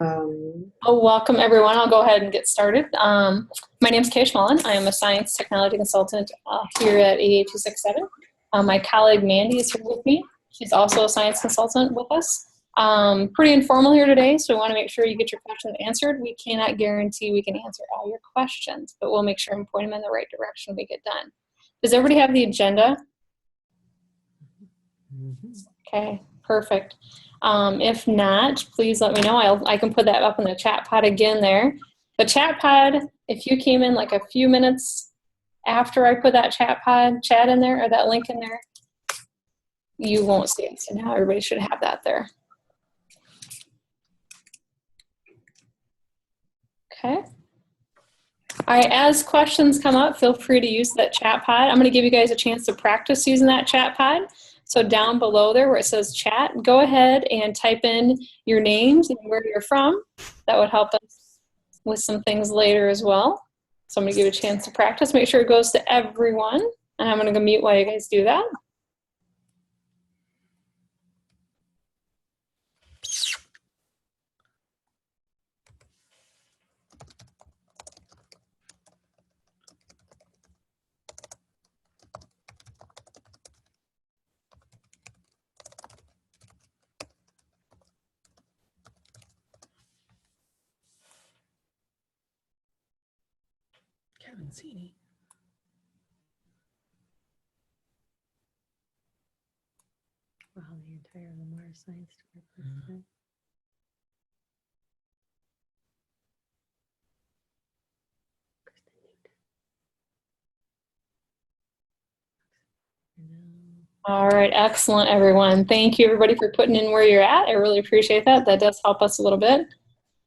Oh, welcome everyone. I'll go ahead and get started. My name is Kay Schmullen. I am a science technology consultant here at EA267. My colleague Mandy is here with me. She's also a science consultant with us. Pretty informal here today, so we want to make sure you get your questions answered. We cannot guarantee we can answer all your questions, but we'll make sure and point them in the right direction when we get done. Does everybody have the agenda? Okay, perfect. If not, please let me know. I can put that up in the chat pod again there. The chat pod, if you came in like a few minutes after I put that chat in there, or that link in there, you won't see it. So now everybody should have that there. Okay. All right, as questions come up, feel free to use that chat pod. I'm going to give you guys a chance to practice using that chat pod. So down below there where it says chat, go ahead and type in your names and where you're from. That would help us with some things later as well. So I'm going to give you a chance to practice. Make sure it goes to everyone. And I'm going to go mute while you guys do that. Kevin Cini. Wow, the entire Lamar Science Department. All right, excellent, everyone. Thank you, everybody, for putting in where you're at. I really appreciate that. That does help us a little bit.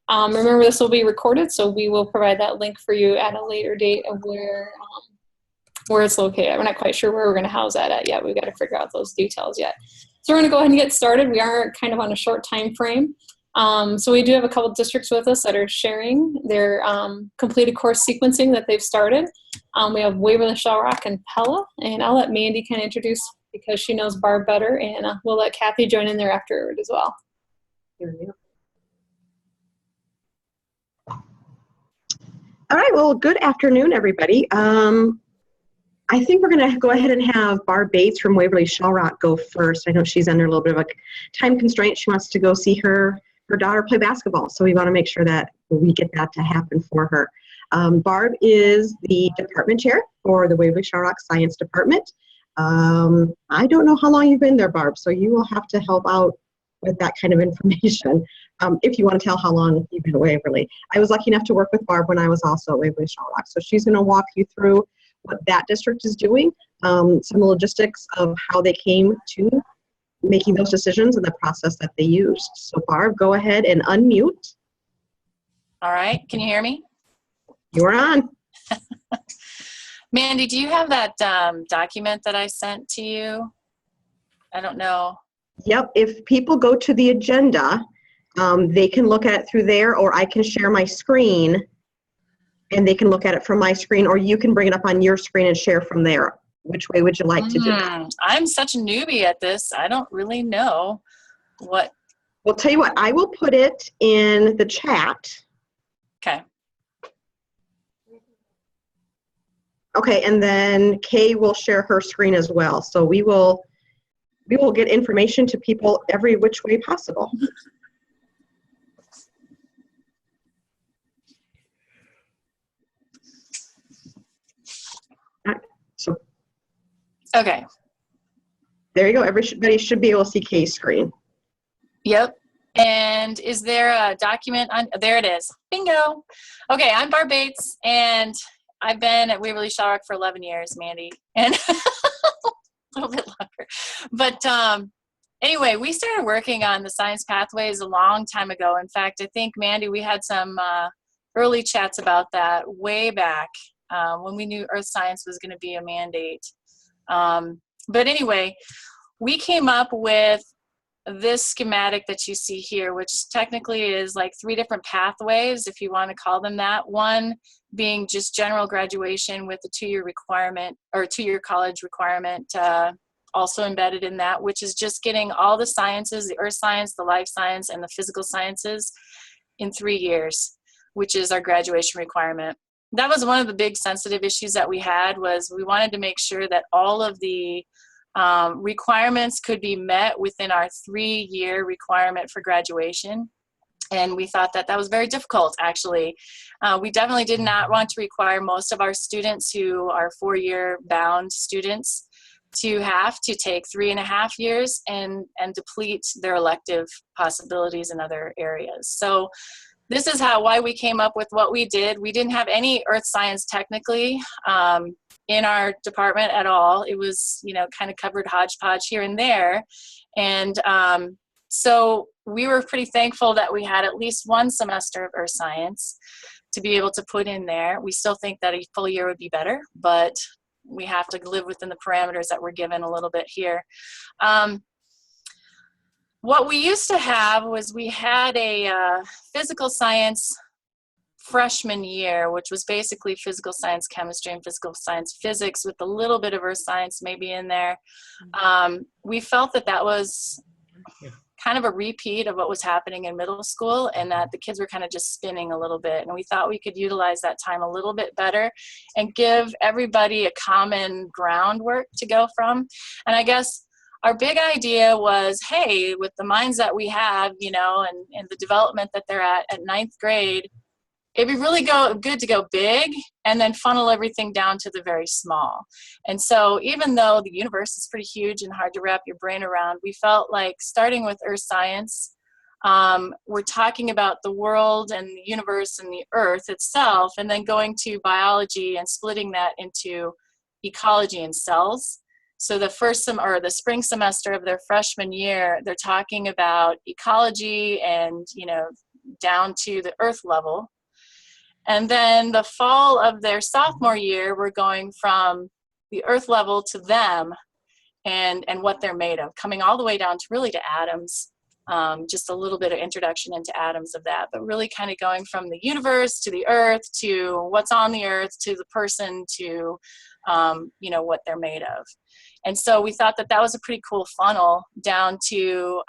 Remember, this will be recorded, so we will provide that link for you at a later date of where it's located. We're not quite sure where we're going to house that at yet. We've got to figure out those details yet. So we're going to go ahead and get started. We are kind of on a short time frame. So we do have a couple of districts with us that are sharing their completed course sequencing that they've started. We have Waverly, Shell Rock, and Pella. And I'll let Mandy kind of introduce because she knows Barb better. And we'll let Kathy join in there afterward as well. All right, well, good afternoon, everybody. I think we're going to go ahead and have Barb Bates from Waverly Shell Rock go first. I know she's under a little bit of a time constraint. She wants to go see her daughter play basketball, so we want to make sure that we get that to happen for her. Barb is the department chair for the Waverly Shell Rock Science Department. I don't know how long you've been there, Barb, so you will have to help out with that kind of information if you want to tell how long you've been at Waverly. I was lucky enough to work with Barb when I was also at Waverly Shell Rock, so she's going to walk you through what that district is doing, some logistics of how they came to making those decisions and the process that they used. So Barb, go ahead and unmute. All right, can you hear me? You're on. Mandy, do you have that document that I sent to you? I don't know. Yep, if people go to the agenda, they can look at it through there, or I can share my screen and they can look at it from my screen, or you can bring it up on your screen and share from there. Which way would you like to do that? I'm such a newbie at this. I don't really know what. Well, tell you what, I will put it in the chat. Okay. Okay, and then Kay will share her screen as well. So we will get information to people every which way possible. So, okay. There you go. Everybody should be able to see Kay's screen. Yep. And is there a document on? There it is. Bingo. Okay, I'm Barb Bates, and I've been at Waverly Shell Rock for 11 years, Mandy, and a little bit longer. But anyway, we started working on the science pathways a long time ago. In fact, I think, Mandy, we had some early chats about that way back when we knew earth science was going to be a mandate. But anyway, we came up with this schematic that you see here, which technically is like 3 different pathways, if you want to call them that. One being just general graduation with the 2-year requirement, or 2-year college requirement also embedded in that, which is just getting all the sciences, the earth science, the life science, and the physical sciences in 3 years, which is our graduation requirement. That was one of the big sensitive issues that we had, was we wanted to make sure that all of the requirements could be met within our 3-year requirement for graduation. And we thought that that was very difficult, actually. We definitely did not want to require most of our students who are 4-year bound students to have to take 3.5 years and deplete their elective possibilities in other areas. So this is why we came up with what we did. We didn't have any earth science technically in our department at all. It was, kind of covered hodgepodge here and there. And so we were pretty thankful that we had at least 1 semester of earth science to be able to put in there. We still think that a full year would be better, but we have to live within the parameters that we're given a little bit here. What we used to have was we had a physical science freshman year, which was basically physical science chemistry and physical science physics with a little bit of earth science maybe in there. We felt that that was kind of a repeat of what was happening in middle school, and that the kids were kind of just spinning a little bit. And we thought we could utilize that time a little bit better and give everybody a common groundwork to go from. And I guess our big idea was, hey, with the minds that we have, and the development that they're at 9th grade, it'd be really good to go big and then funnel everything down to the very small. And so even though the universe is pretty huge and hard to wrap your brain around, we felt like starting with earth science, we're talking about the world and the universe and the earth itself, and then going to biology and splitting that into ecology and cells. So the spring semester of their freshman year, they're talking about ecology and, down to the earth level. And then the fall of their sophomore year, we're going from the earth level to them and what they're made of, coming all the way down to really to atoms, just a little bit of introduction into atoms of that, but really kind of going from the universe to the earth to what's on the earth to the person to, what they're made of. And so we thought that that was a pretty cool funnel down to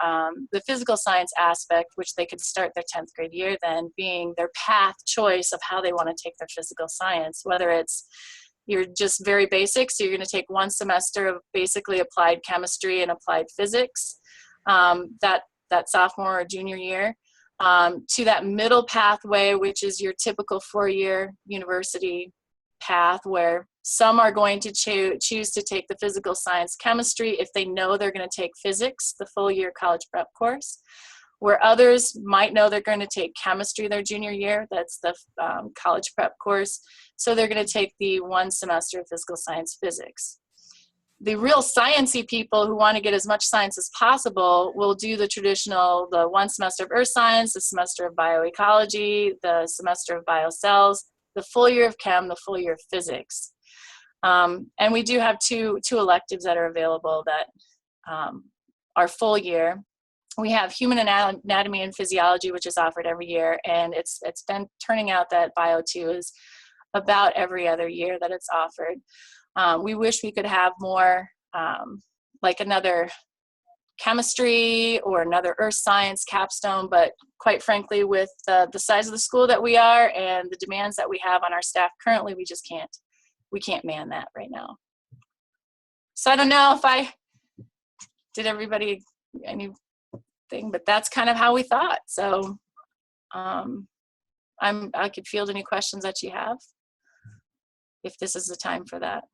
the physical science aspect, which they could start their 10th grade year then being their path choice of how they want to take their physical science, whether it's you're just very basic, so you're going to take 1 semester of basically applied chemistry and applied physics that sophomore or junior year, to that middle pathway, which is your typical 4-year university path, where some are going to choose to take the physical science chemistry if they know they're going to take physics, the full year college prep course, where others might know they're going to take chemistry their junior year, that's the college prep course, so they're going to take the 1 semester of physical science physics. The real sciencey people who want to get as much science as possible will do the traditional, the 1 semester of earth science, the semester of bioecology, the semester of biocells, the full year of chem, the full year of physics. And we do have two electives that are available that are full year. We have human anatomy and physiology, which is offered every year, and it's been turning out that Bio 2 is about every other year that it's offered. We wish we could have more, like another chemistry or another earth science capstone, but quite frankly, with the size of the school that we are and the demands that we have on our staff currently, we can't man that right now. So I don't know if I did everybody anything, but that's kind of how we thought. So I could field any questions that you have if this is the time for that.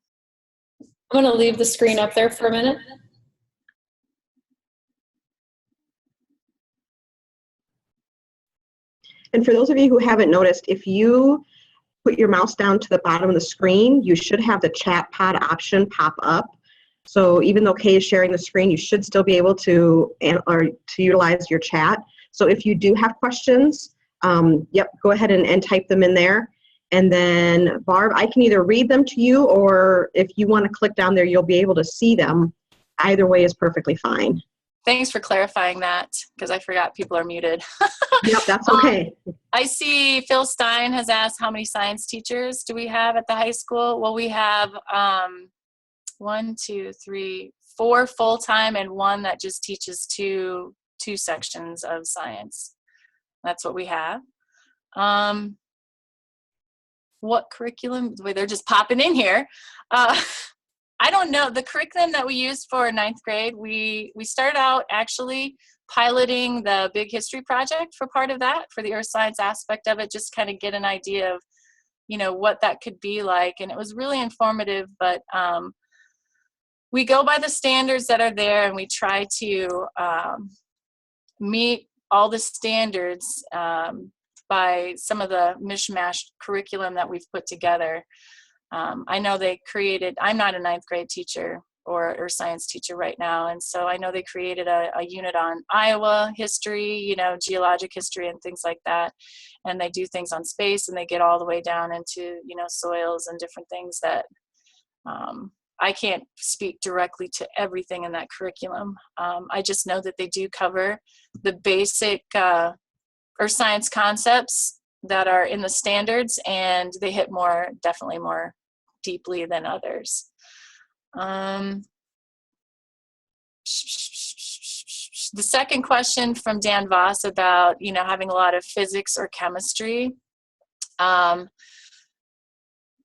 I'm going to leave the screen up there for a minute. And for those of you who haven't noticed, if you put your mouse down to the bottom of the screen, you should have the chat pod option pop up. So even though Kay is sharing the screen, you should still be able to utilize your chat. So if you do have questions, go ahead and type them in there. And then Barb, I can either read them to you, or if you want to click down there, you'll be able to see them. Either way is perfectly fine. Thanks for clarifying that, because I forgot people are muted. Yep, that's okay. I see Phil Stein has asked, how many science teachers do we have at the high school? Well, we have 4 full-time and 1 that just teaches two sections of science. That's what we have. What curriculum? Wait, they're just popping in here. I don't know. The curriculum that we used for ninth grade, we started out actually piloting the Big History Project for part of that, for the earth science aspect of it, just kind of get an idea of, you know, what that could be like. And it was really informative, but we go by the standards that are there, and we try to meet all the standards by some of the mishmash curriculum that we've put together. I know they created, I'm not a ninth grade teacher or science teacher right now, and so I know they created a unit on Iowa history, you know, geologic history and things like that, and they do things on space, and they get all the way down into, you know, soils and different things that I can't speak directly to everything in that curriculum. I just know that they do cover the basic earth science concepts that are in the standards, and they hit more, definitely more deeply than others. The second question from Dan Voss about, you know, having a lot of physics or chemistry.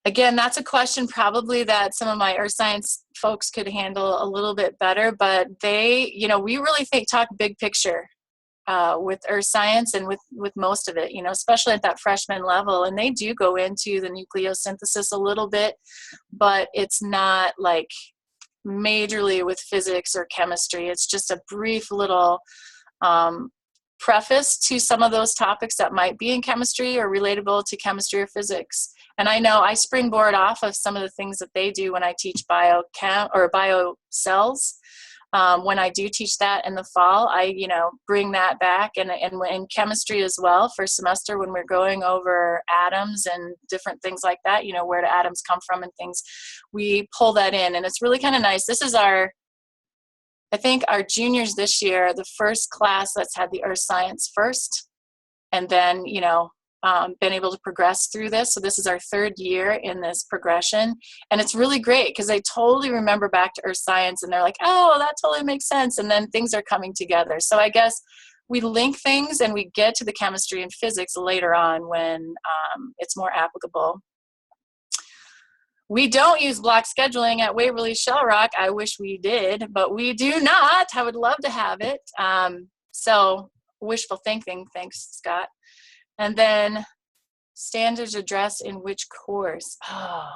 Again, that's a question probably that some of my earth science folks could handle a little bit better, but they, you know, we really talk big picture with earth science and with most of it, you know, especially at that freshman level. And they do go into the nucleosynthesis a little bit, but it's not like majorly with physics or chemistry. It's just a brief little preface to some of those topics that might be in chemistry or relatable to chemistry or physics. And I know I springboard off of some of the things that they do when I teach biochem or biocells. When I do teach that in the fall, I, you know, bring that back, and in chemistry as well for semester when we're going over atoms and different things like that, you know, where do atoms come from and things, we pull that in, and it's really kind of nice. This is I think our juniors this year, the first class that's had the earth science first, and then, you know, been able to progress through this. So this is our third year in this progression. And it's really great because they totally remember back to earth science, and they're like, oh, that totally makes sense. And then things are coming together. So I guess we link things and we get to the chemistry and physics later on when it's more applicable. We don't use block scheduling at Waverly Shell Rock. I wish we did, but we do not. I would love to have it. So wishful thinking. Thanks, Scott. And then standards addressed in which course? Oh,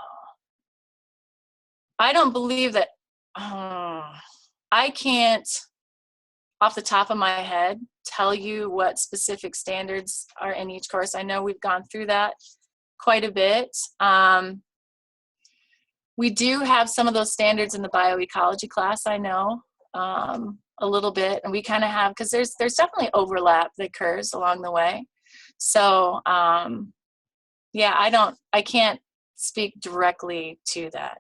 I don't believe that. I can't, off the top of my head, tell you what specific standards are in each course. I know we've gone through that quite a bit. We do have some of those standards in the bioecology class, I know, a little bit. And we kind of have, because there's definitely overlap that occurs along the way. So, yeah, I can't speak directly to that.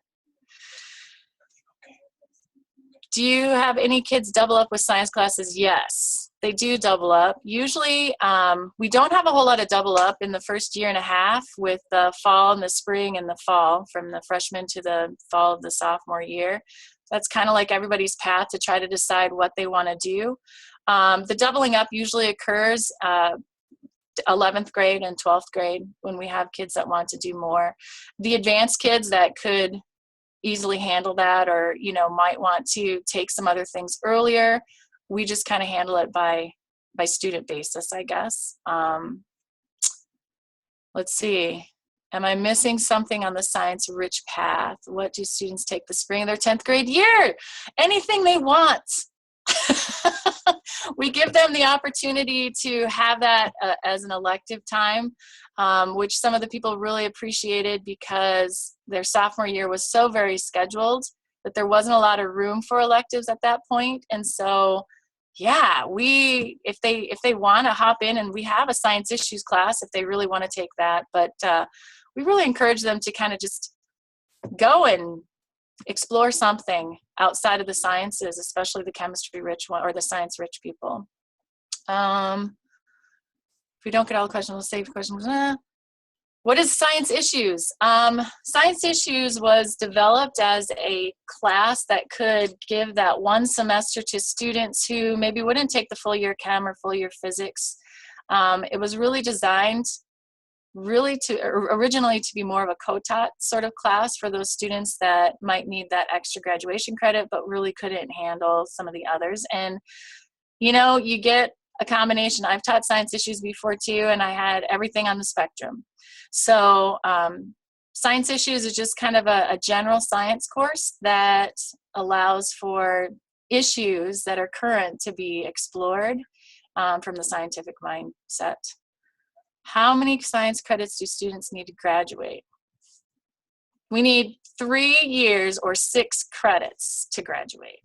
Do you have any kids double up with science classes? Yes, they do double up. Usually, we don't have a whole lot of double up in the first year and a half with the fall and the spring and the fall, from the freshman to the fall of the sophomore year. That's kind of like everybody's path to try to decide what they want to do. The doubling up usually occurs 11th grade and 12th grade when we have kids that want to do more. The advanced kids that could easily handle that, or, you know, might want to take some other things earlier, we just kind of handle it by student basis, I guess. Let's see. Am I missing something on the science rich path? What do students take the spring of their 10th grade year? Anything they want. We give them the opportunity to have that as an elective time, which some of the people really appreciated because their sophomore year was so very scheduled that there wasn't a lot of room for electives at that point. And so, yeah, if they want to hop in, and we have a science issues class if they really want to take that, but we really encourage them to kind of just go and explore something outside of the sciences, especially the chemistry rich one or the science rich people. If we don't get all the questions, we'll save questions. What is science issues? Science issues was developed as a class that could give that one semester to students who maybe wouldn't take the full year chem or full year physics. It was really designed originally to be more of a co-taught sort of class for those students that might need that extra graduation credit, but really couldn't handle some of the others. And, you get a combination. I've taught science issues before too, and I had everything on the spectrum. So science issues is just kind of a general science course that allows for issues that are current to be explored from the scientific mindset. How many science credits do students need to graduate? We need 3 years or 6 credits to graduate.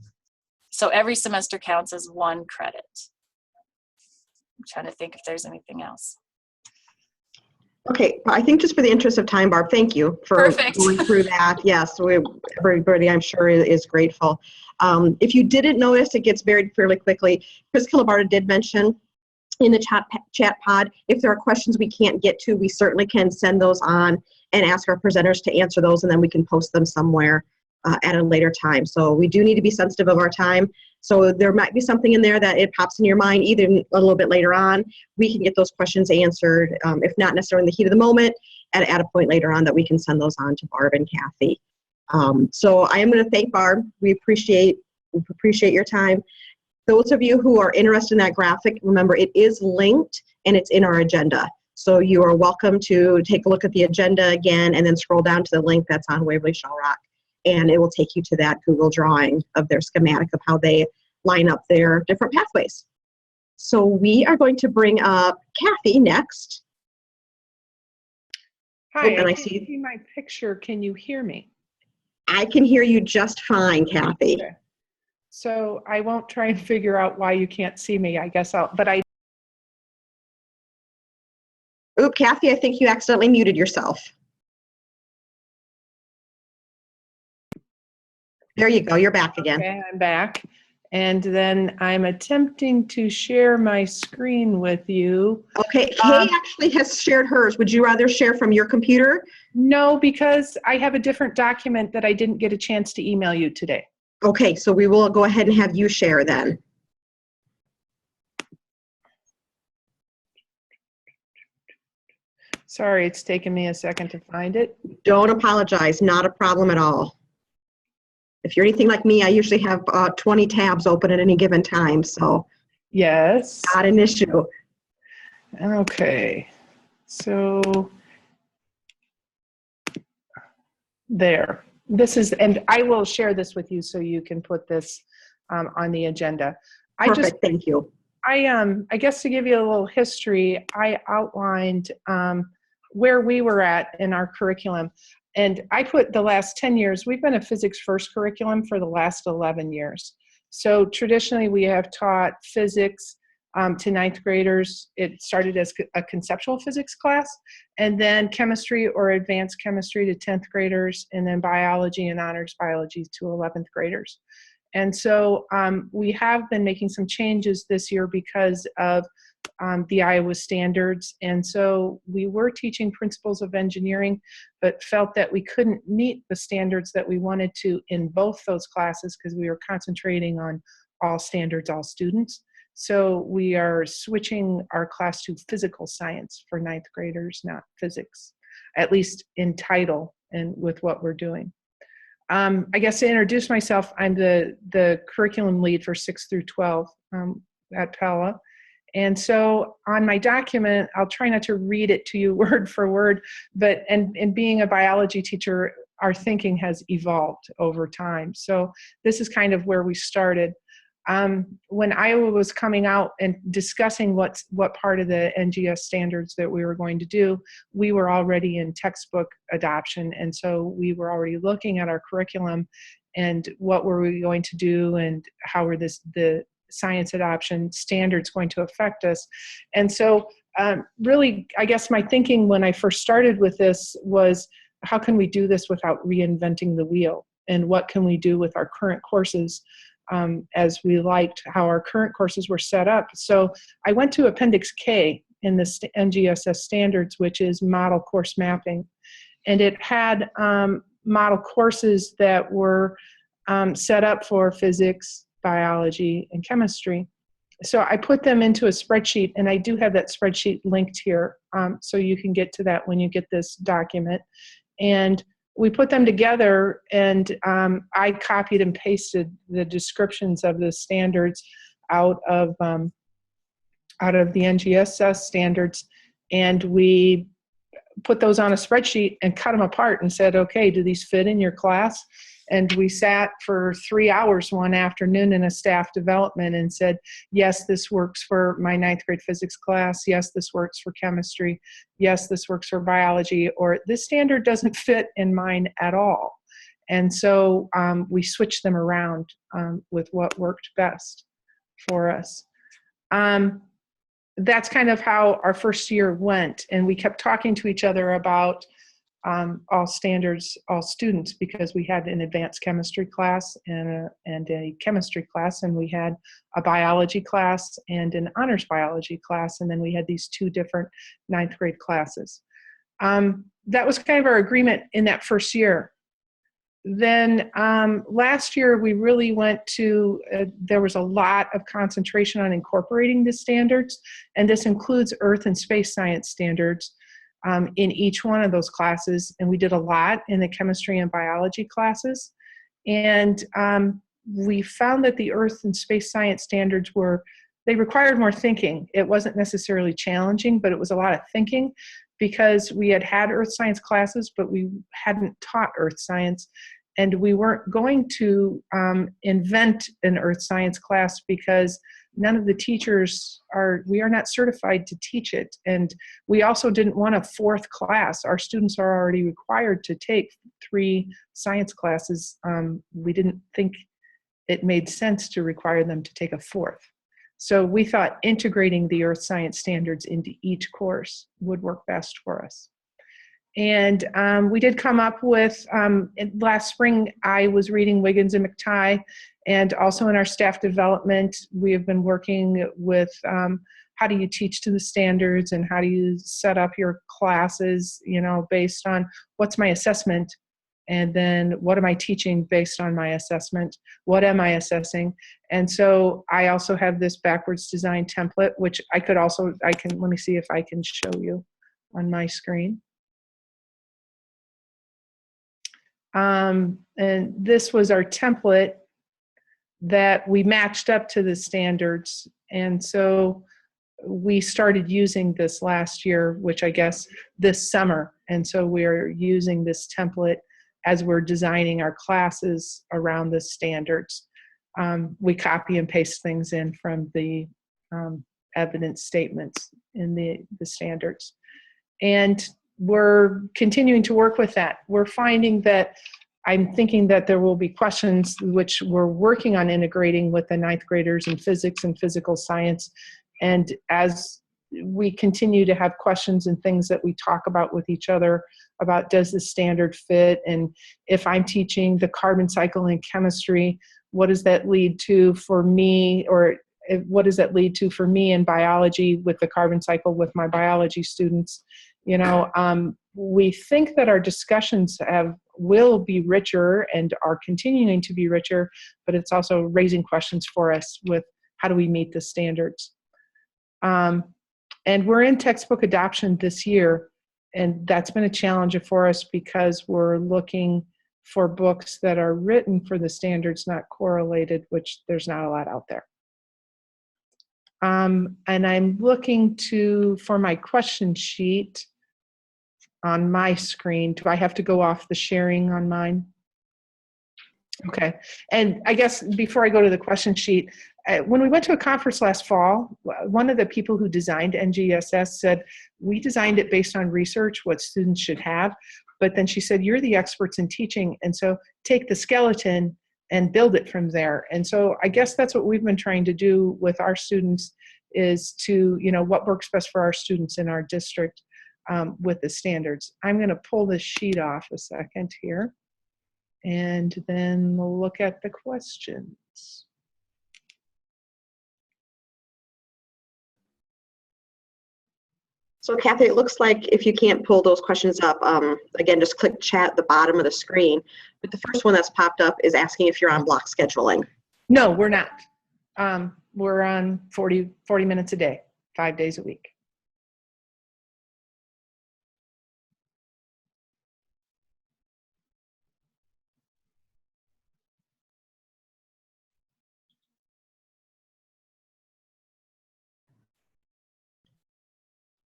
So every semester counts as 1 credit. I'm trying to think if there's anything else. Okay, I think just for the interest of time, Barb, thank you for Perfect. going through that. Yes, everybody I'm sure is grateful. If you didn't notice, it gets buried fairly quickly. Chris Kilabarta did mention in the chat pod, if there are questions we can't get to, we certainly can send those on and ask our presenters to answer those, and then we can post them somewhere at a later time. So we do need to be sensitive of our time. So there might be something in there that it pops in your mind either a little bit later on. We can get those questions answered, if not necessarily in the heat of the moment, at a point later on that we can send those on to Barb and Kathy. So I am going to thank Barb. We appreciate your time. Those of you who are interested in that graphic, remember it is linked and it's in our agenda. So you are welcome to take a look at the agenda again and then scroll down to the link that's on Waverly Shell Rock, and it will take you to that Google drawing of their schematic of how they line up their different pathways. So we are going to bring up Kathy next. Hi, and I I can't see- see my picture. Can you hear me? I can hear you just fine, Kathy. Okay. So I won't try and figure out why you can't see me. I guess but I. Oop, Kathy, I think you accidentally muted yourself. There you go, you're back again. Okay, I'm back. And then I'm attempting to share my screen with you. Okay, Kay actually has shared hers. Would you rather share from your computer? No, because I have a different document that I didn't get a chance to email you today. Okay, so we will go ahead and have you share then. Sorry, it's taken me a second to find it. Don't apologize, not a problem at all. If you're anything like me, I usually have 20 tabs open at any given time, so Yes. not an issue. Okay. So there. This is, and I will share this with you so you can put this on the agenda. Perfect, thank you. I guess to give you a little history, I outlined where we were at in our curriculum. And I put the last 10 years, we've been a physics first curriculum for the last 11 years. So traditionally we have taught physics to 9th graders. It started as a conceptual physics class, and then chemistry or advanced chemistry to 10th graders, and then biology and honors biology to 11th graders. And so we have been making some changes this year because of the Iowa standards. And so we were teaching principles of engineering, but felt that we couldn't meet the standards that we wanted to in both those classes because we were concentrating on all standards, all students. So we are switching our class to physical science for 9th graders, not physics, at least in title and with what we're doing. I guess to introduce myself, I'm the curriculum lead for 6 through 12 at Pella. And so on my document, I'll try not to read it to you word for word, but and being a biology teacher, our thinking has evolved over time. So this is kind of where we started. When Iowa was coming out and discussing what part of the NGS standards that we were going to do, we were already in textbook adoption. And so we were already looking at our curriculum and what were we going to do and how were the science adoption standards going to affect us. And so really, I guess my thinking when I first started with this was, how can we do this without reinventing the wheel? And what can we do with our current courses as we liked how our current courses were set up. So I went to Appendix K in the NGSS standards, which is model course mapping. And it had model courses that were set up for physics, biology, and chemistry. So I put them into a spreadsheet, and I do have that spreadsheet linked here, so you can get to that when you get this document. And we put them together, and I copied and pasted the descriptions of the standards out of the NGSS standards, and we put those on a spreadsheet and cut them apart and said, okay, do these fit in your class? And we sat for 3 hours one afternoon in a staff development and said, yes, this works for my 9th grade physics class. Yes, this works for chemistry. Yes, this works for biology. Or this standard doesn't fit in mine at all. And so we switched them around with what worked best for us. That's kind of how our first year went. And we kept talking to each other about all standards, all students, because we had an advanced chemistry class and a chemistry class, and we had a biology class and an honors biology class, and then we had these 2 different 9th grade classes. That was kind of our agreement in that first year. Then last year we really went to, there was a lot of concentration on incorporating the standards, and this includes earth and space science standards in each one of those classes, and we did a lot in the chemistry and biology classes. And we found that the earth and space science standards they required more thinking. It wasn't necessarily challenging, but it was a lot of thinking, because we had earth science classes, but we hadn't taught earth science. And we weren't going to invent an earth science class because none of the teachers we are not certified to teach it. And we also didn't want a 4th class. Our students are already required to take 3 science classes. We didn't think it made sense to require them to take a 4th. So we thought integrating the earth science standards into each course would work best for us. And we did come up with, last spring, I was reading Wiggins and McTighe, and also in our staff development, we have been working with how do you teach to the standards and how do you set up your classes, based on what's my assessment, and then what am I teaching based on my assessment, what am I assessing. And so I also have this backwards design template, which let me see if I can show you on my screen. And this was our template that we matched up to the standards. And so we started using this last year, which I guess this summer. And so we're using this template as we're designing our classes around the standards. We copy and paste things in from the evidence statements in the standards. And we're continuing to work with that. We're finding that I'm thinking that there will be questions which we're working on integrating with the 9th graders in physics and physical science. And as we continue to have questions and things that we talk about with each other about, does the standard fit? And if I'm teaching the carbon cycle in chemistry, what does that lead to for me? Or what does that lead to for me in biology with the carbon cycle with my biology students? We think that our discussions will be richer and are continuing to be richer, but it's also raising questions for us with how do we meet the standards. And we're in textbook adoption this year, and that's been a challenge for us because we're looking for books that are written for the standards, not correlated, which there's not a lot out there. And I'm looking for my question sheet on my screen. Do I have to go off the sharing on mine? Okay. And I guess before I go to the question sheet, when we went to a conference last fall, one of the people who designed NGSS said, we designed it based on research, what students should have. But then she said, you're the experts in teaching. And so take the skeleton and build it from there. And so I guess that's what we've been trying to do with our students, is to, what works best for our students in our district with the standards. I'm going to pull this sheet off a second here, and then we'll look at the questions. So Kathy, it looks like if you can't pull those questions up, again, just click chat at the bottom of the screen. But the first one that's popped up is asking if you're on block scheduling. No, we're not. we're on 40 minutes a day, 5 days a week.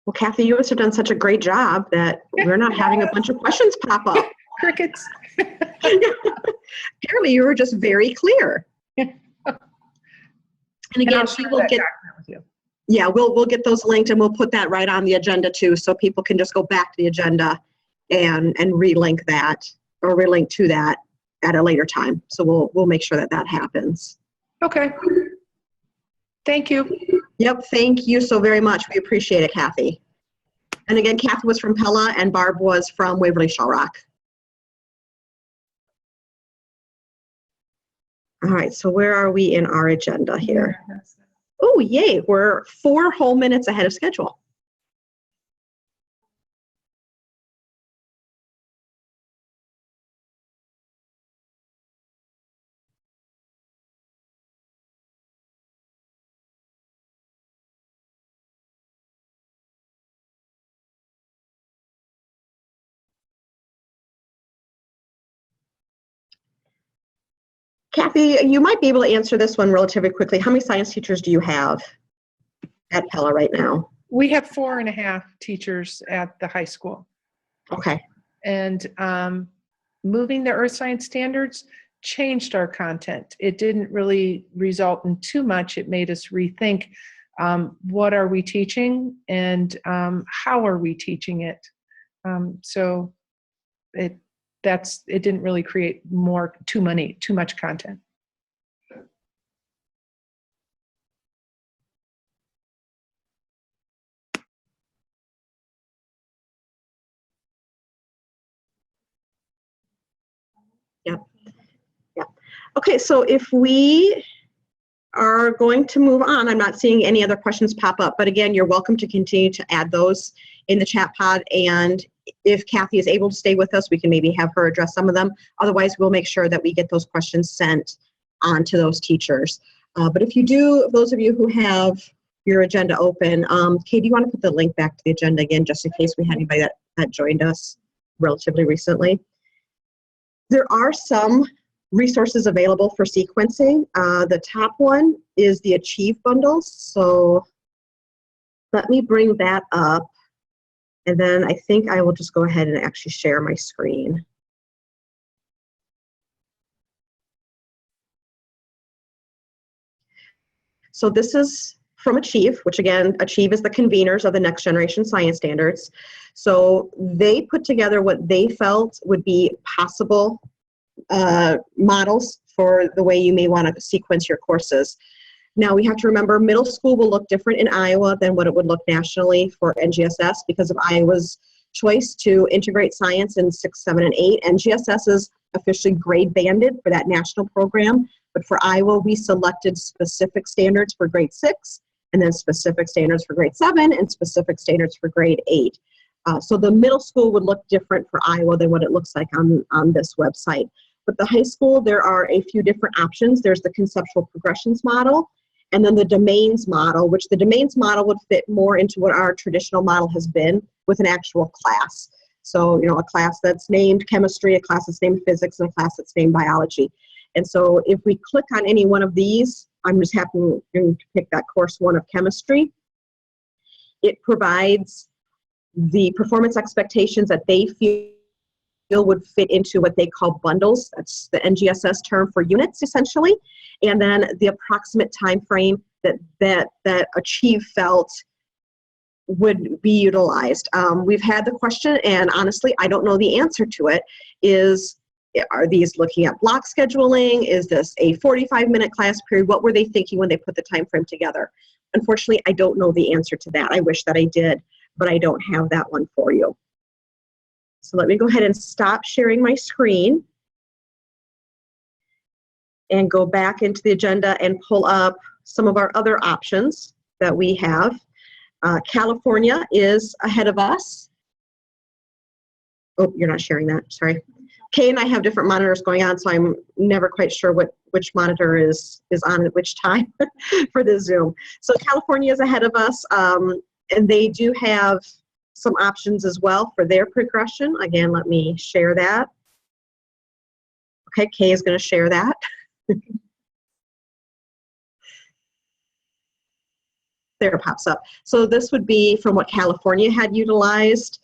Well, Kathy, you must have done such a great job that we're not having a bunch of questions pop up. Crickets. Apparently, you were just very clear. And again, I'll she share will that get. document with you. Yeah, we'll get those linked and we'll put that right on the agenda too, so people can just go back to the agenda and relink that or relink to that at a later time. So we'll make sure that that happens. Okay. Thank you. Yep, thank you so very much. We appreciate it, Kathy. And again, Kathy was from Pella and Barb was from Waverly Shell Rock. All right, so where are we in our agenda here? Oh, yay, we're 4 whole minutes ahead of schedule. Kathy, you might be able to answer this one relatively quickly. How many science teachers do you have at Pella right now? We have 4.5 teachers at the high school. Okay. And moving the earth science standards changed our content. It didn't really result in too much. It made us rethink what are we teaching and how are we teaching it. So it didn't really create too much content. Yep. Yeah. Okay, so if we are going to move on, I'm not seeing any other questions pop up, but again, you're welcome to continue to add those in the chat pod, and if Kathy is able to stay with us, we can maybe have her address some of them. Otherwise, we'll make sure that we get those questions sent on to those teachers. But if you do, those of you who have your agenda open, Kay, do you want to put the link back to the agenda again, just in case we had anybody that joined us relatively recently? There are some resources available for sequencing. The top one is the Achieve bundles. So let me bring that up. And then I think I will just go ahead and actually share my screen. So this is from Achieve, which again, Achieve is the conveners of the Next Generation Science Standards. So they put together what they felt would be possible models for the way you may want to sequence your courses. Now we have to remember middle school will look different in Iowa than what it would look nationally for NGSS because of Iowa's choice to integrate science in 6, 7, and 8. NGSS is officially grade banded for that national program, but for Iowa we selected specific standards for grade 6 and then specific standards for grade 7 and specific standards for grade 8. So the middle school would look different for Iowa than what it looks like on this website. But the high school, there are a few different options. There's the conceptual progressions model, and then the domains model, which the domains model would fit more into what our traditional model has been with an actual class. So, you know, a class that's named chemistry, a class that's named physics, and a class that's named biology. And so if we click on any one of these, I'm just happening to pick that course 1 of chemistry. It provides the performance expectations that they feel would fit into what they call bundles. That's the NGSS term for units, essentially. And then the approximate time frame that Achieve felt would be utilized. We've had the question, and honestly, I don't know the answer to it. Are these looking at block scheduling? Is this a 45-minute class period? What were they thinking when they put the time frame together? Unfortunately, I don't know the answer to that. I wish that I did, but I don't have that one for you. So let me go ahead and stop sharing my screen and go back into the agenda and pull up some of our other options that we have. California is ahead of us. Oh, you're not sharing that, sorry. Kay and I have different monitors going on, so I'm never quite sure which monitor is on at which time for the Zoom. So California is ahead of us, and they do have some options as well for their progression. Again, let me share that. Okay, Kay is going to share that. There it pops up. So this would be from what California had utilized.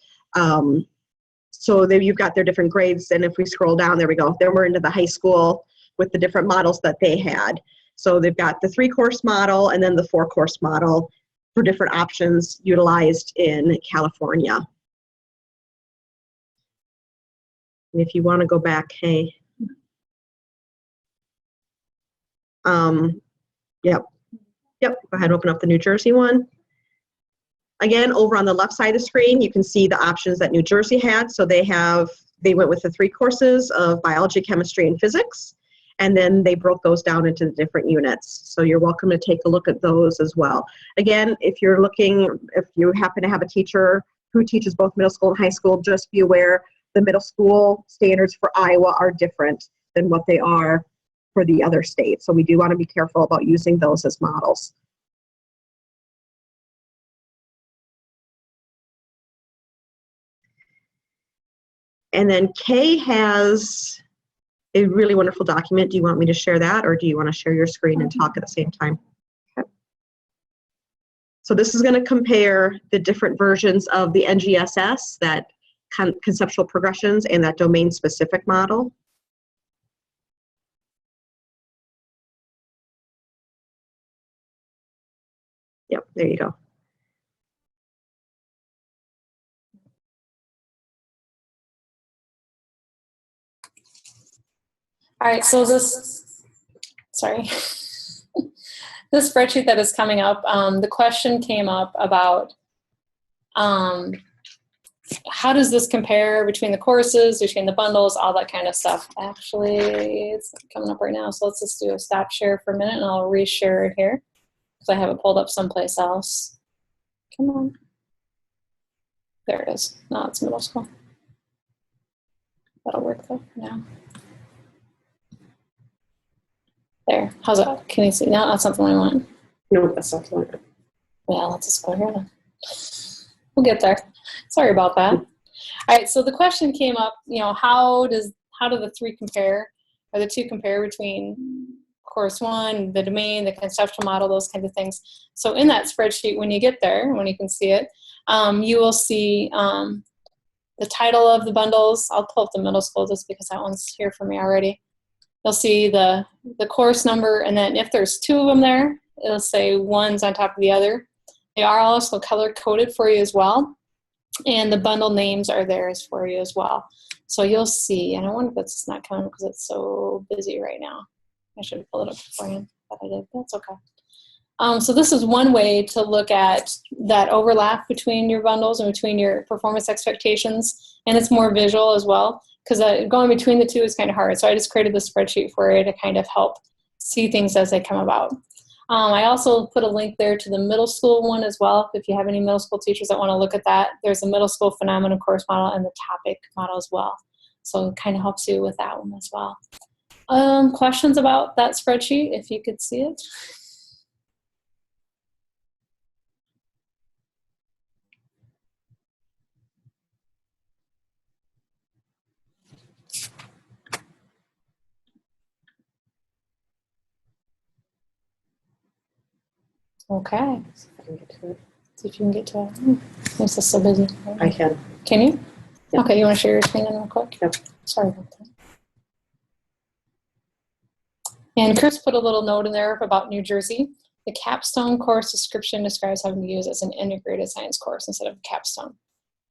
So there you've got their different grades, and if we scroll down, there we go. Then we're into the high school with the different models that they had. So they've got the 3-course model and then the 4-course model for different options utilized in California. And if you want to go back, hey. Yep, go ahead and open up the New Jersey one. Again, over on the left side of the screen, you can see the options that New Jersey had. So they went with the 3 courses of biology, chemistry, and physics, and then they broke those down into the different units. So you're welcome to take a look at those as well. Again, if you happen to have a teacher who teaches both middle school and high school, just be aware the middle school standards for Iowa are different than what they are for the other states. So we do want to be careful about using those as models. And then Kay has a really wonderful document. Do you want me to share that, or do you want to share your screen and talk at the same time? Okay. So this is going to compare the different versions of the NGSS, that conceptual progressions, and that domain-specific model. Yep, there you go. All right, so this spreadsheet that is coming up, the question came up about how does this compare between the courses, between the bundles, all that kind of stuff. Actually, it's coming up right now, so let's just do a stop share for a minute, and I'll reshare it here because I have it pulled up someplace else. Come on. There it is. No, it's middle school. That'll work though for now. There. How's that? Can you see? No, that's not the one I want. No, that's not the one. Well, let's just go here then. We'll get there. Sorry about that. All right, so the question came up, how do the 3 compare, or the 2 compare between course 1, the domain, the conceptual model, those kinds of things. So in that spreadsheet, when you get there, when you can see it, you will see the title of the bundles. I'll pull up the middle school just because that one's here for me already. You'll see the course number, and then if there's 2 of them there, it'll say one's on top of the other. They are also color-coded for you as well, and the bundle names are there for you as well. So you'll see, and I wonder if it's not coming because it's so busy right now. I should have pulled it up beforehand, but I did. That's okay. So this is one way to look at that overlap between your bundles and between your performance expectations, and it's more visual as well, because going between the 2 is kind of hard. So I just created this spreadsheet for you to kind of help see things as they come about. I also put a link there to the middle school one as well. If you have any middle school teachers that want to look at that, there's a middle school phenomenon course model and the topic model as well. So it kind of helps you with that one as well. Questions about that spreadsheet, if you could see it? Okay. See if I can get to it. See if you can get to it. It's just so busy. I can. Can you? Yeah. Okay, you want to share your screen then real quick? Yep. Sorry about that. And Chris put a little note in there about New Jersey. The capstone course description describes having to use as an integrated science course instead of capstone.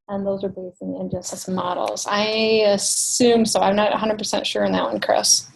And those are based in the NGSS models. I assume so. I'm not 100% sure on that one, Chris.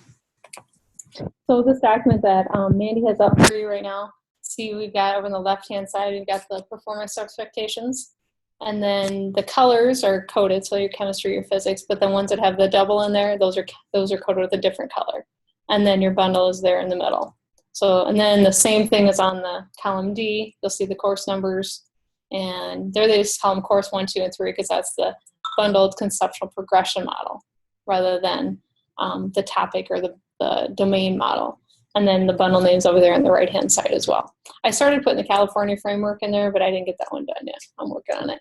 So this document that Mandy has up for you right now, see we've got over on the left-hand side, we've got the performance expectations. And then the colors are coded, so your chemistry, your physics, but the ones that have the double in there, those are coded with a different color. And then your bundle is there in the middle. So, and then the same thing is on the column D. You'll see the course numbers, and there they just call them course 1, 2, and 3 because that's the bundled conceptual progression model. rather than the topic or the domain model. And then the bundle names over there on the right-hand side as well. I started putting the California framework in there, but I didn't get that one done yet. I'm working on it.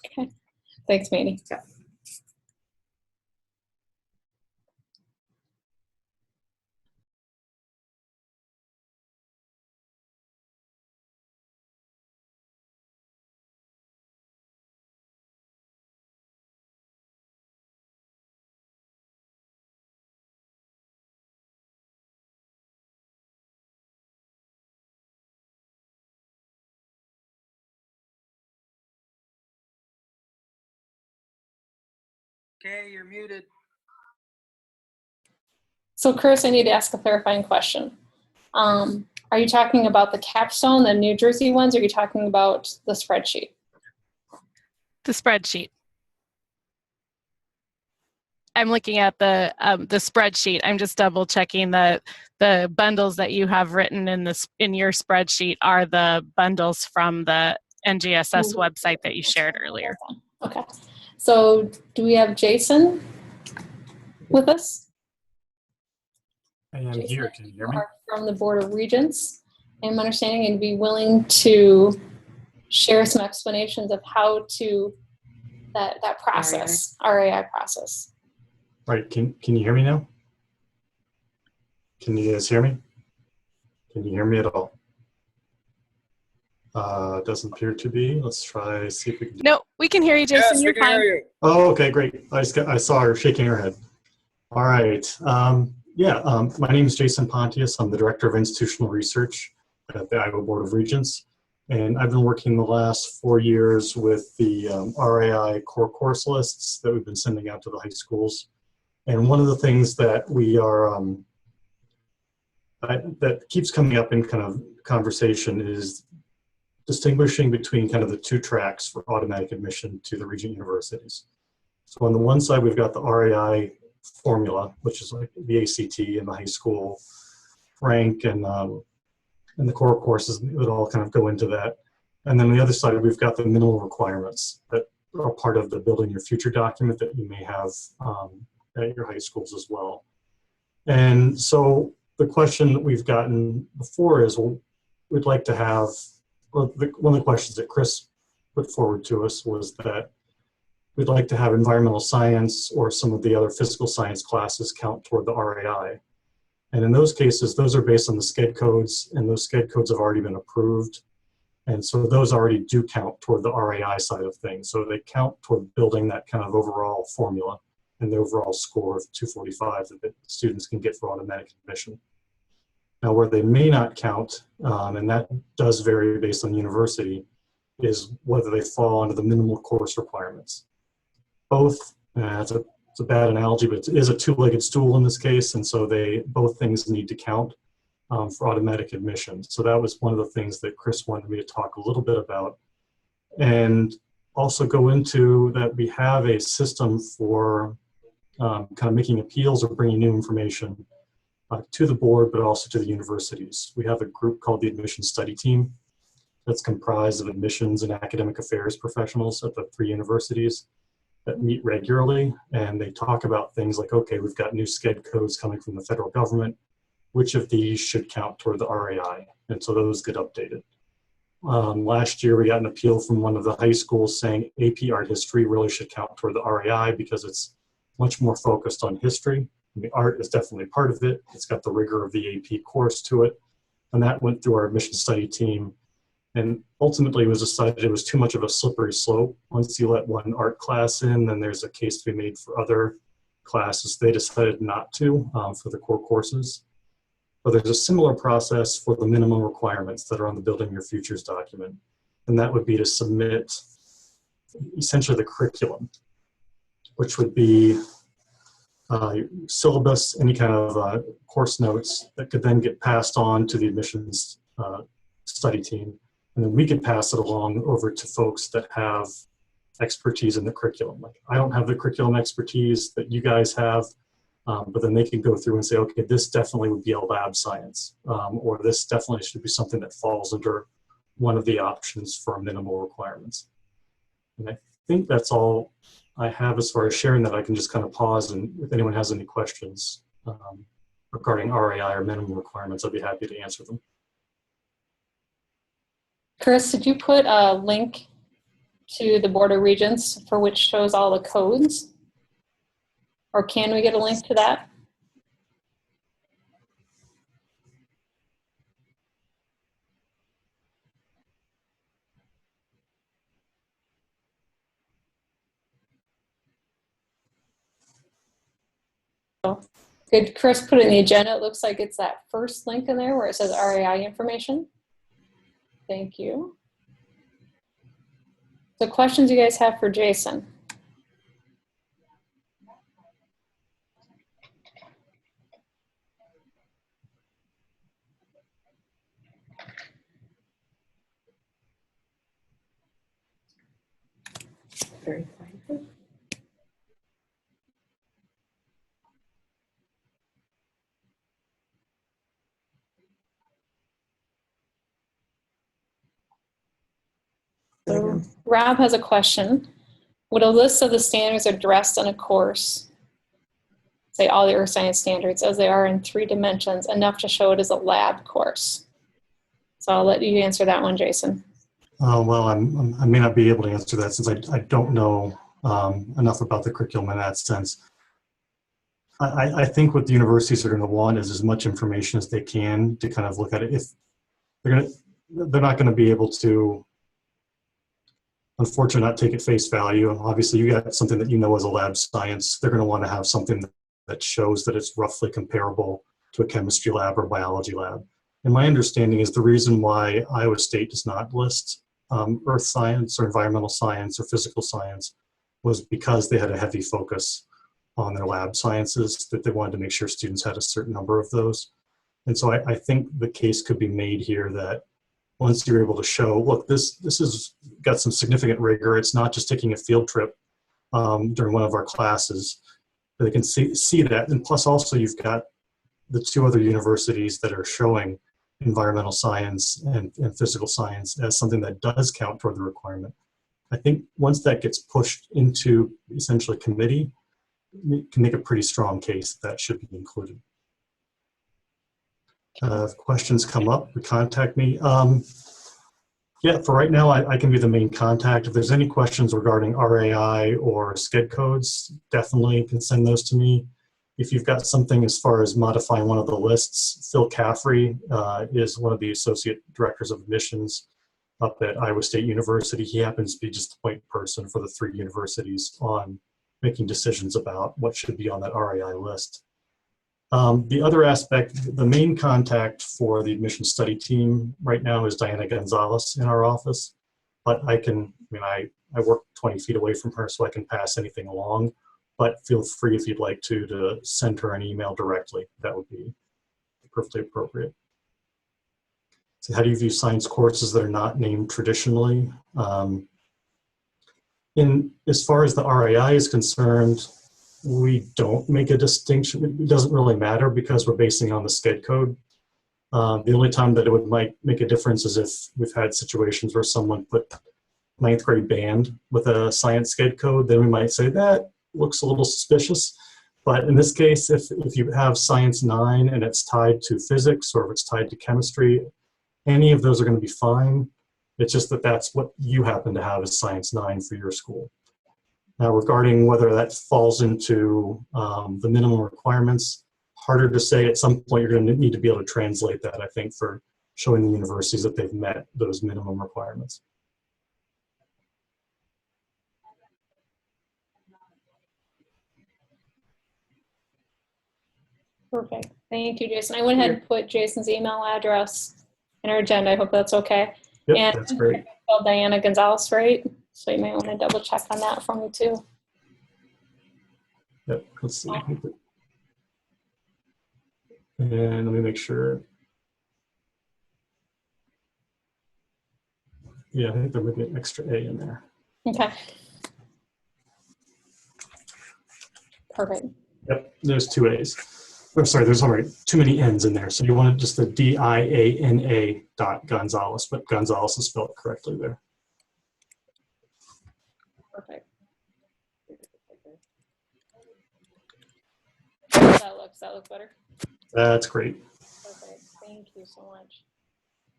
Okay. Thanks, Mandy. Yeah. Okay, you're muted. So Chris, I need to ask a clarifying question. Are you talking about the capstone, the New Jersey ones, or are you talking about the spreadsheet? The spreadsheet. I'm looking at the spreadsheet. I'm just double checking that the bundles that you have written in your spreadsheet are the bundles from the NGSS website that you shared earlier. Okay. So do we have Jason with us? I am Jason, here. Can you hear me? From the Board of Regents. I'm understanding and be willing to share some explanations of how to that process, RAI process. Right. Can you hear me now? Can you guys hear me? Can you hear me at all? Doesn't appear to be. Let's try, see if we can. No, we can hear you, Jason. Yes, You're we can fine. hear you. Oh, okay, great. I saw her shaking her head. All right. My name is Jason Pontius. I'm the Director of Institutional Research at the Iowa Board of Regents. And I've been working the last 4 years with the RAI core course lists that we've been sending out to the high schools. And one of the things that we are, that keeps coming up in kind of conversation is distinguishing between kind of the two tracks for automatic admission to the Regent universities. So on the one side, we've got the RAI formula, which is like the ACT and the high school rank and the core courses that all kind of go into that. And then on the other side, we've got the minimal requirements that are part of the Building Your Future document that you may have at your high schools as well. And so the question that we've gotten before is, well, we'd like to have, one of the questions that Chris put forward to us was that we'd like to have environmental science or some of the other physical science classes count toward the RAI. And in those cases, those are based on the SCED codes, and those SCED codes have already been approved. And so those already do count toward the RAI side of things. So they count toward building that kind of overall formula and the overall score of 245 that the students can get for automatic admission. Now, where they may not count, and that does vary based on the university, is whether they fall under the minimal course requirements. Both, it's a bad analogy, but it is a two-legged stool in this case, and so both things need to count for automatic admission. So that was one of the things that Chris wanted me to talk a little bit about, and also go into that we have a system for kind of making appeals or bringing new information to the board, but also to the universities. We have a group called the Admissions Study Team that's comprised of admissions and academic affairs professionals at the 3 universities that meet regularly, and they talk about things like, okay, we've got new SCED codes coming from the federal government. Which of these should count toward the RAI? And so those get updated. Last year, we got an appeal from one of the high schools saying AP Art History really should count toward the RAI because it's much more focused on history. I mean, art is definitely part of it. It's got the rigor of the AP course to it. And that went through our admission study team. And ultimately, it was decided it was too much of a slippery slope. Once you let one art class in, then there's a case to be made for other classes. They decided not to for the core courses. But there's a similar process for the minimum requirements that are on the Building Your Futures document. And that would be to submit essentially the curriculum, which would be syllabus, any kind of course notes that could then get passed on to the admissions study team. And then we could pass it along over to folks that have expertise in the curriculum. Like, I don't have the curriculum expertise that you guys have, but then they can go through and say, okay, this definitely would be a lab science, or this definitely should be something that falls under one of the options for minimal requirements. And I think that's all I have as far as sharing that. I can just kind of pause, and if anyone has any questions regarding RAI or minimum requirements, I'd be happy to answer them. Chris, did you put a link to the Board of Regents for which shows all the codes? Or can we get a link to that? Did Chris put it in the agenda? It looks like it's that first link in there where it says RAI information. Thank you. So questions you guys have for Jason? Very fine. So Rob has a question. Would a list of the standards addressed in a course, say all the earth science standards as they are in 3 dimensions, enough to show it as a lab course? So I'll let you answer that one, Jason. Well, I may not be able to answer that since I don't know enough about the curriculum in that sense. I think what the universities are going to want is as much information as they can to kind of look at it. If they're not going to be able to, unfortunately, not take at face value. Obviously, you got something that you know as a lab science. They're going to want to have something that shows that it's roughly comparable to a chemistry lab or biology lab. And my understanding is the reason why Iowa State does not list earth science or environmental science or physical science was because they had a heavy focus on their lab sciences, that they wanted to make sure students had a certain number of those. And so I think the case could be made here that once you're able to show, look, this has got some significant rigor. It's not just taking a field trip during one of our classes. They can see that. And plus also you've got the 2 other universities that are showing environmental science and physical science as something that does count toward the requirement. I think once that gets pushed into essentially committee, you can make a pretty strong case that should be included. If questions come up, contact me. Yeah, for right now, I can be the main contact. If there's any questions regarding RAI or SCED codes, definitely can send those to me. If you've got something as far as modifying one of the lists, Phil Caffrey is one of the associate directors of admissions up at Iowa State University. He happens to be just the point person for the 3 universities on making decisions about what should be on that RAI list. The other aspect, the main contact for the admission study team right now is Diana Gonzalez in our office, but I work 20 feet away from her, so I can pass anything along, but feel free if you'd like to send her an email directly. That would be perfectly appropriate. So how do you view science courses that are not named traditionally? As far as the RAI is concerned, we don't make a distinction. It doesn't really matter because we're basing on the SCED code. The only time that it might make a difference is if we've had situations where someone put 9th grade band with a science SCED code, then we might say that looks a little suspicious. But in this case, if you have science 9 and it's tied to physics or if it's tied to chemistry, any of those are going to be fine. It's just that that's what you happen to have as science 9 for your school. Now, regarding whether that falls into the minimum requirements, harder to say. At some point, you're going to need to be able to translate that, I think, for showing the universities that they've met those minimum requirements. Perfect. Thank you, Jason. I went ahead and put Jason's email address in our agenda. I hope that's okay. Yep, and that's great. Spelled Diana Gonzalez, right? So you may want to double check on that for me too. Yep, let's see. And let me make sure. Yeah, I think there would be an extra A in there. Okay. Perfect. Yep, there's 2 A's. Oh, sorry, there's already too many N's in there. So you want just the DIANA Gonzalez, but Gonzalez is spelled correctly there. Perfect. Does that look better? That's great. Perfect. Thank you so much.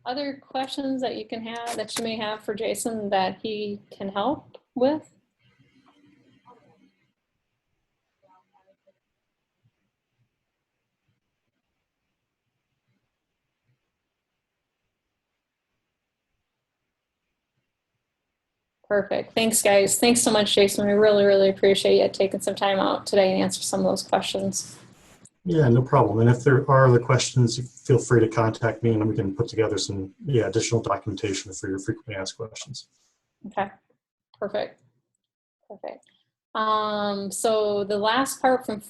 Other questions that you may have for Jason that he can help with? Perfect. Thanks, guys. Thanks so much, Jason. We really, really appreciate you taking some time out today and answer some of those questions. Yeah, no problem. And if there are other questions, feel free to contact me and we can put together some additional documentation for your frequently asked questions. Okay, perfect. Perfect. So the last part from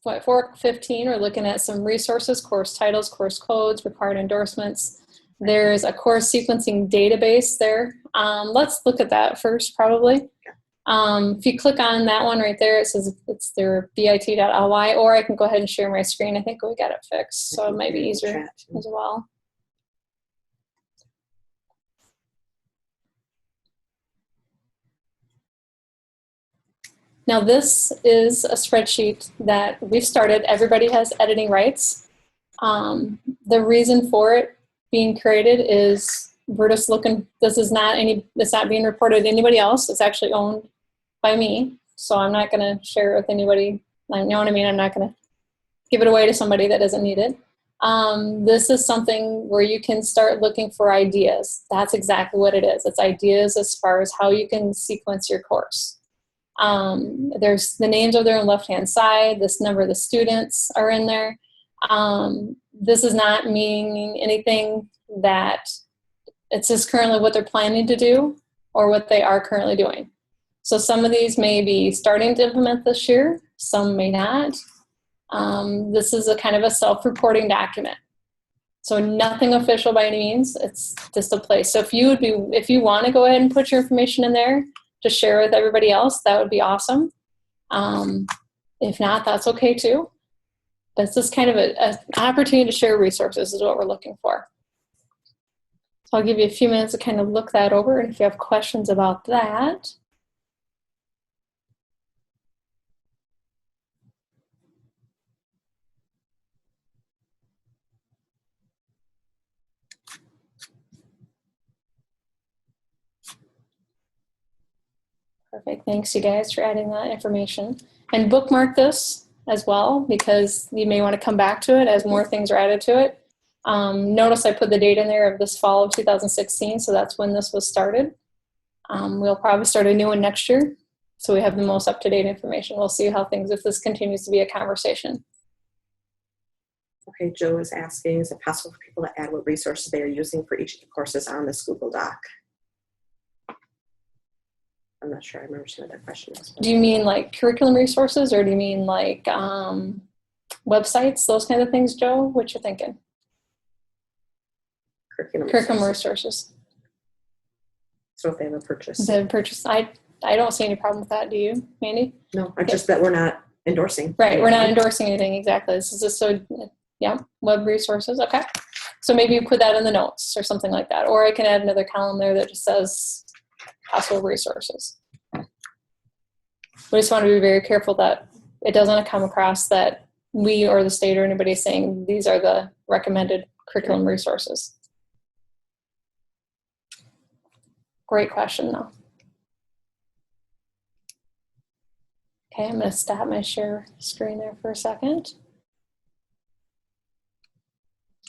415, we're looking at some resources, course titles, course codes, required endorsements. There's a course sequencing database there. Let's look at that first, probably. If you click on that one right there, it says it's their bit.ly, or I can go ahead and share my screen. I think we got it fixed, so it might be easier as well. Now this is a spreadsheet that we've started. Everybody has editing rights. The reason for it being created is we're just looking, it's not being reported to anybody else. It's actually owned by me. So I'm not gonna share it with anybody. You know what I mean? I'm not gonna give it away to somebody that doesn't need it. This is something where you can start looking for ideas. That's exactly what it is. It's ideas as far as how you can sequence your course. There's the names are there on the left-hand side. This number of the students are in there. This is not meaning anything that it's just currently what they're planning to do or what they are currently doing. So some of these may be starting to implement this year, some may not. This is a kind of a self-reporting document. So nothing official by any means, it's just a place. So if you want to go ahead and put your information in there to share with everybody else, that would be awesome. If not, that's okay too. But it's just kind of an opportunity to share resources is what we're looking for. So I'll give you a few minutes to kind of look that over, and if you have questions about that. Perfect. Thanks, you guys, for adding that information. And bookmark this as well, because you may want to come back to it as more things are added to it. Notice I put the date in there of this fall of 2016, so that's when this was started. We'll probably start a new one next year, so we have the most up-to-date information. We'll see how things, if this continues to be a conversation. Okay, Joe is asking, is it possible for people to add what resources they are using for each of the courses on this Google Doc? I'm not sure I remember some of that question. Do you mean like curriculum resources, or do you mean like websites, those kind of things, Joe? What you're thinking? Curriculum resources. So if they have a purchase. The purchase, I don't see any problem with that. Do you, Mandy? No, just that we're not endorsing. Right, we're not endorsing anything, exactly. This is just so, yeah, web resources, okay. So maybe you put that in the notes or something like that. Or I can add another column there that just says possible resources. We just want to be very careful that it doesn't come across that we or the state or anybody saying these are the recommended curriculum resources. Great question, though. Okay, I'm going to stop my share screen there for a second.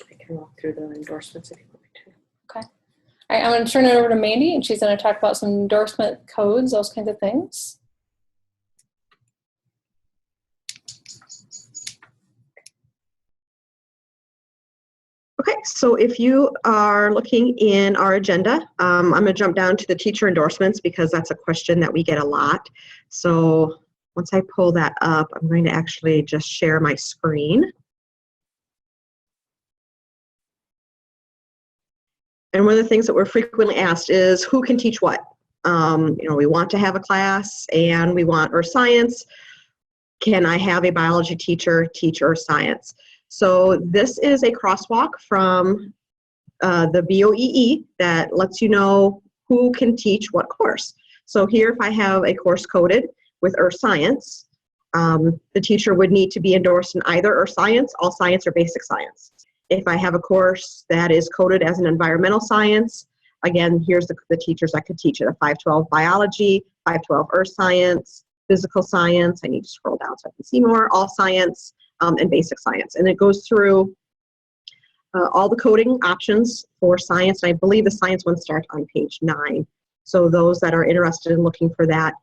I can walk through the endorsements if you want me to. Okay. All right, I'm going to turn it over to Mandy, and she's going to talk about some endorsement codes, those kinds of things. Okay, so if you are looking in our agenda, I'm going to jump down to the teacher endorsements because that's a question that we get a lot. So once I pull that up, I'm going to actually just share my screen. And one of the things that we're frequently asked is who can teach what? We want to have a class and we want earth science. Can I have a biology teacher teach earth science? So this is a crosswalk from the BOEE that lets you know who can teach what course. So here, if I have a course coded with earth science, The teacher would need to be endorsed in either or science, all science or basic science. If I have a course that is coded as an environmental science, again, here's the teachers that could teach it: a 512 biology, 512 earth science, physical science. I need to scroll down so I can see more, all science, and basic science. And it goes through all the coding options for science. And I believe the science one starts on page 9. So those that are interested in looking for that,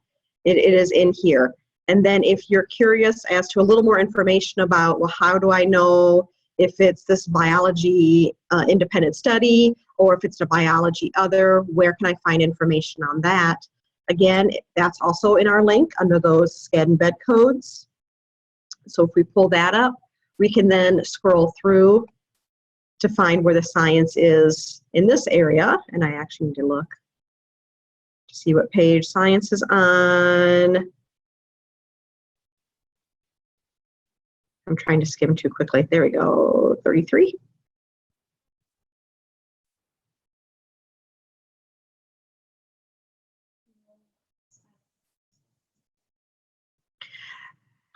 it is in here. And then if you're curious as to a little more information about, well, how do I know if it's this biology independent study or if it's a biology other, where can I find information on that? Again, that's also in our link under those SCAD and BED codes. So if we pull that up, we can then scroll through to find where the science is in this area. And I actually need to look to see what page science is on. I'm trying to skim too quickly. There we go, 33.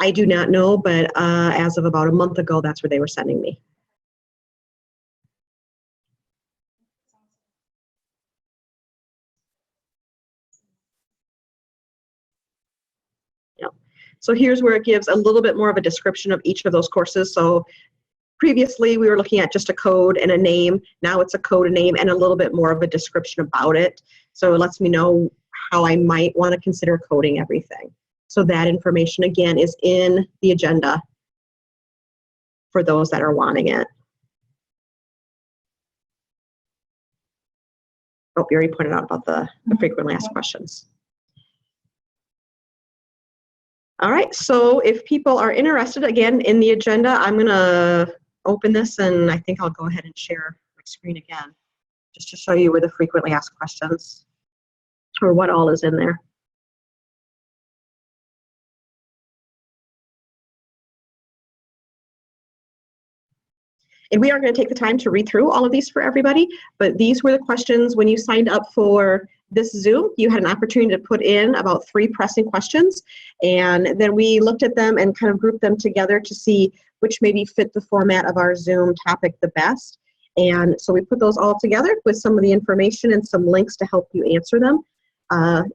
I do not know, but as of about a month ago, that's where they were sending me. Yep. So here's where it gives a little bit more of a description of each of those courses. So previously, we were looking at just a code and a name. Now it's a code, a name, and a little bit more of a description about it. So it lets me know how I might want to consider coding everything. So that information, again, is in the agenda for those that are wanting it. Oh, you already pointed out about the frequently asked questions. All right, so if people are interested, again, in the agenda, I'm going to open this, and I think I'll go ahead and share my screen again, just to show you where the frequently asked questions, or what all is in there. And we are going to take the time to read through all of these for everybody, but these were the questions when you signed up for this Zoom. You had an opportunity to put in about 3 pressing questions, and then we looked at them and kind of grouped them together to see which maybe fit the format of our Zoom topic the best. And so we put those all together with some of the information and some links to help you answer them.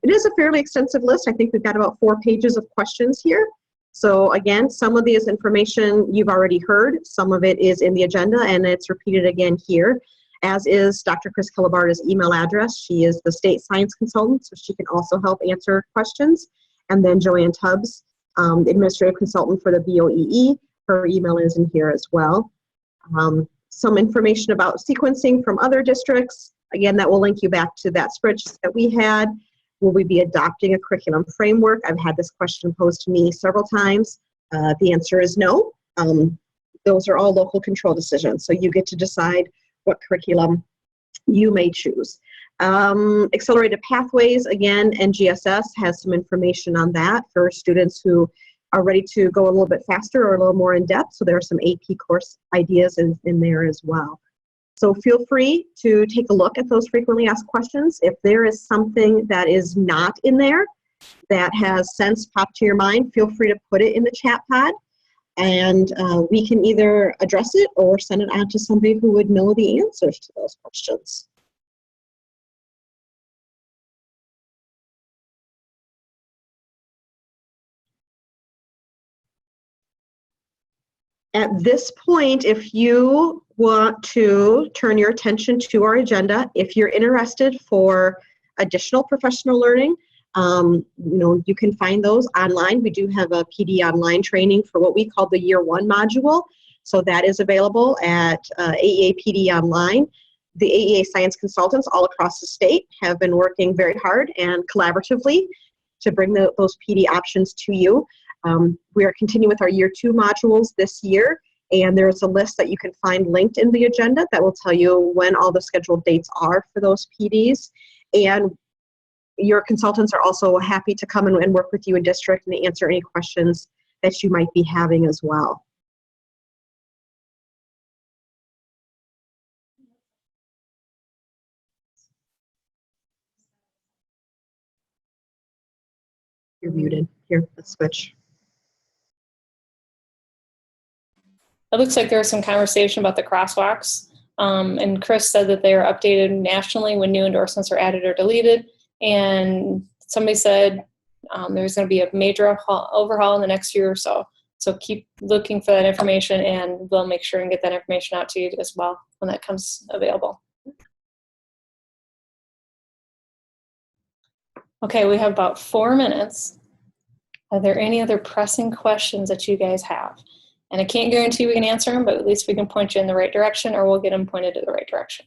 It is a fairly extensive list. I think we've got about 4 pages of questions here. So again, some of this information you've already heard, some of it is in the agenda, and it's repeated again here, as is Dr. Chris Calabarda's email address. She is the state science consultant, so she can also help answer questions. And then Joanne Tubbs, administrative consultant for the BOEE, her email is in here as well. Some information about sequencing from other districts. Again, that will link you back to that spreadsheet that we had. Will we be adopting a curriculum framework? I've had this question posed to me several times. The answer is no. Those are all local control decisions, so you get to decide what curriculum you may choose. Accelerated pathways, again, NGSS has some information on that for students who are ready to go a little bit faster or a little more in depth, so there are some AP course ideas in there as well. So feel free to take a look at those frequently asked questions. If there is something that is not in there that has since popped to your mind, feel free to put it in the chat pod, and we can either address it or send it on to somebody who would know the answers to those questions. At this point, if you want to turn your attention to our agenda, if you're interested for additional professional learning, you can find those online. We do have a PD online training for what we call the Year 1 module. So that is available at AEA PD Online. The AEA Science Consultants all across the state have been working very hard and collaboratively to bring those PD options to you. We are continuing with our Year 2 modules this year, and there's a list that you can find linked in the agenda that will tell you when all the scheduled dates are for those PDs. And your consultants are also happy to come and work with you in district and answer any questions that you might be having as well. You're muted. Here, let's switch. it looks like there was some conversation about the crosswalks. And Chris said that they are updated nationally when new endorsements are added or deleted. And somebody said there's going to be a major overhaul in the next year or so. So keep looking for that information, and we'll make sure and get that information out to you as well when that comes available. Okay, we have about 4 minutes. Are there any other pressing questions that you guys have? And I can't guarantee we can answer them, but at least we can point you in the right direction, or we'll get them pointed to the right direction.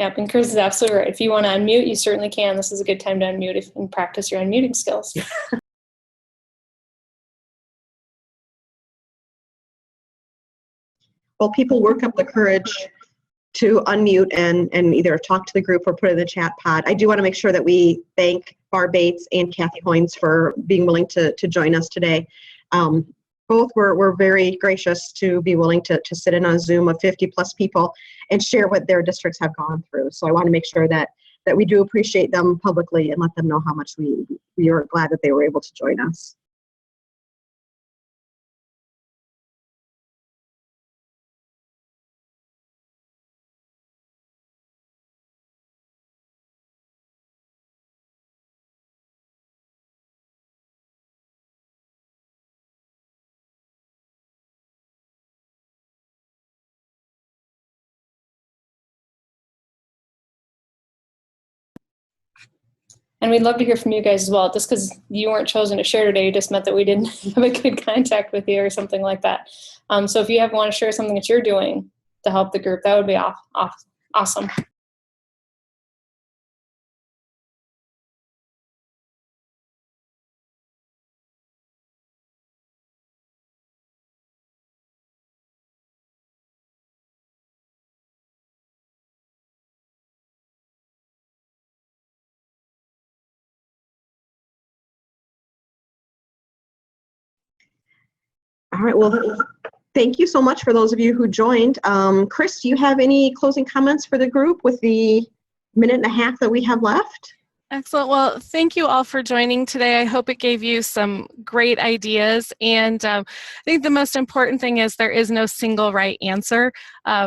Yep, and Chris is absolutely right. If you want to unmute, you certainly can. This is a good time to unmute and practice your unmuting skills. Well, people work up the courage to unmute and either talk to the group or put it in the chat pod. I do want to make sure that we thank Barb Bates and Kathy Hoynes for being willing to join us today. Both were very gracious to be willing to sit in on a Zoom of 50 plus people and share what their districts have gone through. So I want to make sure that we do appreciate them publicly and let them know how much we are glad that they were able to join us. And we'd love to hear from you guys as well. Just because you weren't chosen to share today just meant that we didn't have a good contact with you or something like that. So if you want to share something that you're doing to help the group, that would be awesome. All right, well, thank you so much for those of you who joined. Chris, do you have any closing comments for the group with the minute and a half that we have left? Excellent. Well, thank you all for joining today. I hope it gave you some great ideas. And I think the most important thing is there is no single right answer.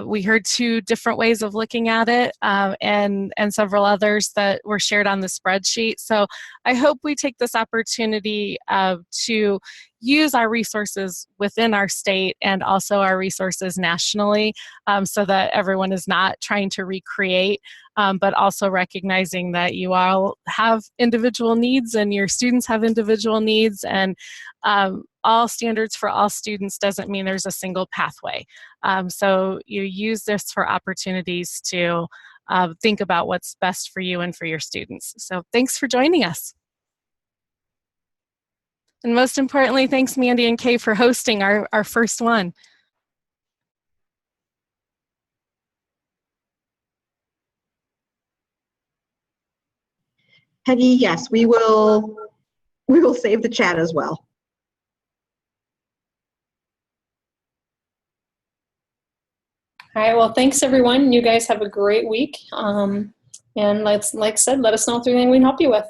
We heard 2 different ways of looking at it and several others that were shared on the spreadsheet. So I hope we take this opportunity to use our resources within our state and also our resources nationally so that everyone is not trying to recreate, but also recognizing that you all have individual needs and your students have individual needs, and all standards for all students doesn't mean there's a single pathway. So you use this for opportunities to think about what's best for you and for your students. So thanks for joining us. And most importantly, thanks Mandy and Kay for hosting our first one. Peggy, yes, we will save the chat as well. All right, well, thanks everyone. You guys have a great week. And like I said, let us know if there's anything we can help you with.